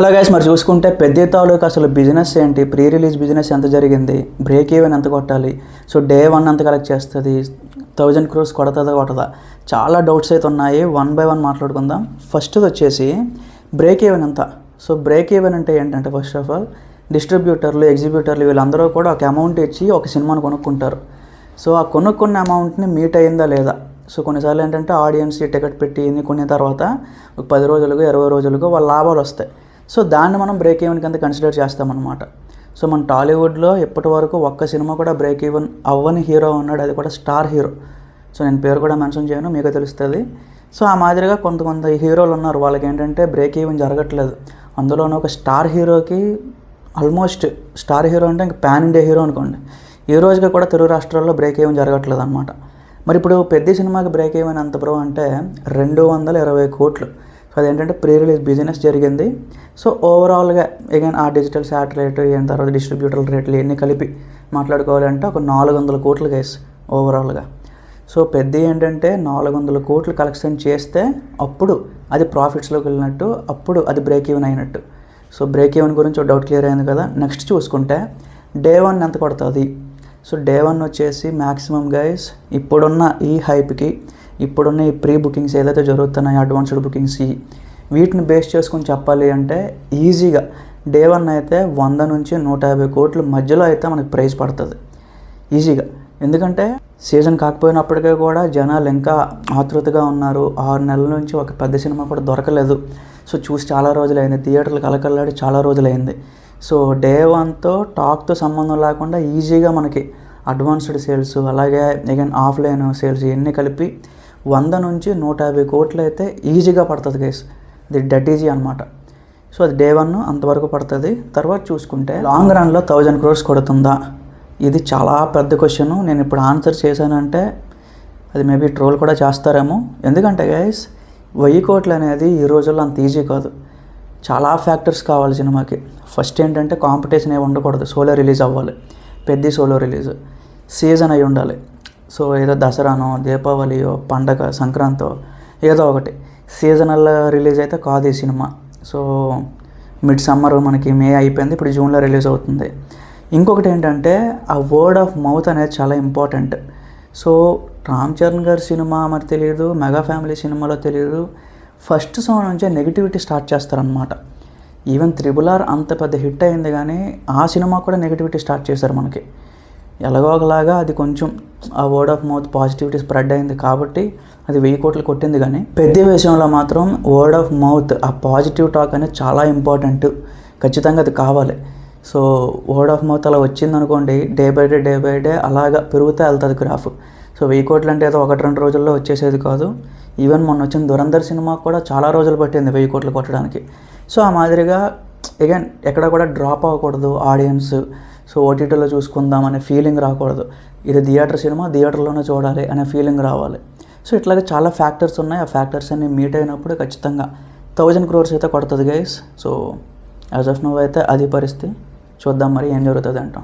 Hello guys, మరి చూసుకుంటే పెద్ద తాలూకు అసలు బిజినెస్ ఏంటి, ప్రీ రిలీజ్ బిజినెస్ ఎంత జరిగింది, బ్రేక్ ఈవెన్ ఎంత కొట్టాలి, సో డే 1 ఎంత కలెక్ట్ చేస్తుంది, 1000 crores కొడుతుందా కొట్టదా, చాలా డౌట్స్ అయితే ఉన్నాయి. 1 by 1 మాట్లాడుకుందాం. ఫస్ట్ వచ్చేసి బ్రేక్ ఈవెన్ ఎంత. సో బ్రేక్ ఈవెన్ అంటే ఏంటంటే, ఫస్ట్ ఆఫ్ ఆల్ డిస్ట్రిబ్యూటర్లు, ఎగ్జిబ్యూటర్లు వీళ్ళందరూ కూడా ఒక అమౌంట్ ఇచ్చి ఒక సినిమాను కొనుక్కుంటారు. సో ఆ కొనుక్కున్న అమౌంట్ని మీట్ అయిందా లేదా. సో కొన్నిసార్లు ఏంటంటే ఆడియన్స్ టికెట్ పెట్టి కొన్న తర్వాత ఒక 10 రోజులకు 20 రోజులకు వాళ్ళ లాభాలు వస్తాయి. సో దాన్ని మనం బ్రేక్ ఈవెన్ కింద కన్సిడర్ చేస్తామన్నమాట. సో మన టాలీవుడ్లో ఇప్పటి వరకు ఒక్క సినిమా కూడా బ్రేక్ ఈవెన్ అవ్వని హీరో ఉన్నాడు, అది కూడా స్టార్ హీరో. సో నేను పేరు కూడా మెన్షన్ చేయను, మీకు తెలుస్తుంది. సో ఆ మాదిరిగా కొంతమంది హీరోలు ఉన్నారు, వాళ్ళకి ఏంటంటే బ్రేక్ ఈవెన్ జరగట్లేదు. అందులోనూ ఒక స్టార్ హీరోకి ఆల్మోస్ట్ స్టార్ హీరో అంటే ఇంక పాన్ ఇండియా హీరో అనుకోండి, ఈ రోజుగా కూడా తెలుగు రాష్ట్రాల్లో బ్రేక్ ఈవెన్ జరగట్లేదు అనమాట. మరి ఇప్పుడు పెద్ద సినిమాకి బ్రేక్ ఈవెన్ ఎంత బ్రో అంటే 220 కోట్లు. సో అదేంటంటే ప్రీ రిలీజ్ బిజినెస్ జరిగింది. సో ఓవరాల్గా అగైన్ ఆ డిజిటల్ శాటిలైట్ అయిన తర్వాత డిస్ట్రిబ్యూటర్ రేట్లు ఇవన్నీ కలిపి మాట్లాడుకోవాలంటే ఒక 400 కోట్లు గైస్ ఓవరాల్గా. సో పెద్ద ఏంటంటే 400 కోట్లు కలెక్షన్ చేస్తే అప్పుడు అది ప్రాఫిట్స్లోకి వెళ్ళినట్టు, అప్పుడు అది బ్రేక్ ఈవెన్ అయినట్టు. సో బ్రేక్ ఈవెన్ గురించి ఒక డౌట్ క్లియర్ అయింది కదా. నెక్స్ట్ చూసుకుంటే డే 1 ఎంత కొడుతుంది. సో డే 1 వచ్చేసి మ్యాక్సిమం గైస్ ఇప్పుడున్న ఈ హైప్కి, ఇప్పుడున్న ఈ ప్రీ బుకింగ్స్ ఏదైతే జరుగుతున్నాయో అడ్వాన్స్డ్ బుకింగ్స్, వీటిని బేస్ చేసుకుని చెప్పాలి అంటే ఈజీగా డే 1 అయితే 100 నుంచి 150 కోట్ల మధ్యలో అయితే మనకి ప్రైస్ పడుతుంది ఈజీగా. ఎందుకంటే సీజన్ కాకపోయినప్పటికీ కూడా జనాలు ఇంకా ఆతృతగా ఉన్నారు. 6 నెలల నుంచి ఒక పెద్ద సినిమా కూడా దొరకలేదు. సో చూసి చాలా రోజులైంది, థియేటర్లు కలకల్లాడి చాలా రోజులైంది. సో డే 1తో టాక్తో సంబంధం లేకుండా ఈజీగా మనకి అడ్వాన్స్డ్ సేల్స్, అలాగే అగైన్ ఆఫ్లైన్ సేల్స్ ఇవన్నీ కలిపి 100 నుంచి 150 కోట్లు అయితే ఈజీగా పడుతుంది గైస్. ఇది డెడ్ ఈజీ అనమాట. సో అది డే 1 అంతవరకు పడుతుంది. తర్వాత చూసుకుంటే లాంగ్ రన్లో 1000 crores కొడుతుందా, ఇది చాలా పెద్ద క్వశ్చన్. నేను ఇప్పుడు ఆన్సర్ చేశానంటే అది మేబీ ట్రోల్ కూడా చేస్తారేమో. ఎందుకంటే గైస్ 1000 కోట్లు అనేది ఈ రోజుల్లో అంత ఈజీ కాదు. చాలా ఫ్యాక్టర్స్ కావాలి సినిమాకి. ఫస్ట్ ఏంటంటే కాంపిటీషన్ ఏమి ఉండకూడదు, సోలో రిలీజ్ అవ్వాలి, పెద్ద సోలో రిలీజ్, సీజన్ అయి ఉండాలి. సో ఏదో దసరానో, దీపావళియో, పండగ, సంక్రాంతో ఏదో ఒకటి సీజనల్ రిలీజ్ అయితే కాదు ఈ సినిమా. సో మిడ్ సమ్మర్ మనకి మే అయిపోయింది, ఇప్పుడు జూన్లో రిలీజ్ అవుతుంది. ఇంకొకటి ఏంటంటే ఆ వర్డ్ ఆఫ్ మౌత్ అనేది చాలా ఇంపార్టెంట్. సో రామ్ చరణ్ గారి సినిమా మరి తెలియదు, మెగా ఫ్యామిలీ సినిమాలో తెలియదు, ఫస్ట్ సాంగ్ నుంచే నెగిటివిటీ స్టార్ట్ చేస్తారనమాట. ఈవెన్ RRR అంత పెద్ద హిట్ అయింది కానీ ఆ సినిమా కూడా నెగిటివిటీ స్టార్ట్ చేశారు మనకి. ఎలాగో ఒకలాగా అది కొంచెం ఆ word of mouth positivity spread అయింది కాబట్టి అది 1000 కోట్లు కొట్టింది. కానీ పెద్ద విషయంలో మాత్రం వర్డ్ ఆఫ్ మౌత్, ఆ పాజిటివ్ టాక్ అనేది చాలా ఇంపార్టెంట్, ఖచ్చితంగా అది కావాలి. సో వర్డ్ ఆఫ్ మౌత్ అలా వచ్చింది అనుకోండి, డే బై డే అలాగా పెరుగుతూ వెళ్తుంది గ్రాఫ్. సో 1000 కోట్లు అంటే ఏదో 1-2 రోజుల్లో వచ్చేసేది కాదు. ఈవెన్ మొన్న వచ్చిన దురంధర్ సినిమా కూడా చాలా రోజులు పట్టింది 1000 కోట్లు కొట్టడానికి. సో ఆ మాదిరిగా అగైన్ ఎక్కడ కూడా డ్రాప్ అవ్వకూడదు ఆడియన్స్. సో ఓటీటీలో చూసుకుందాం అనే ఫీలింగ్ రాకూడదు, ఇది థియేటర్ సినిమా థియేటర్లోనే చూడాలి అనే ఫీలింగ్ రావాలి. సో ఇట్లాగే చాలా ఫ్యాక్టర్స్ ఉన్నాయి. ఆ ఫ్యాక్టర్స్ అన్ని మీట్ అయినప్పుడు ఖచ్చితంగా 1000 crores అయితే కొడుతుంది guys. So as of now అయితే అది పరిస్థితి. చూద్దాం మరి ఏం జరుగుతుంది అంటాం.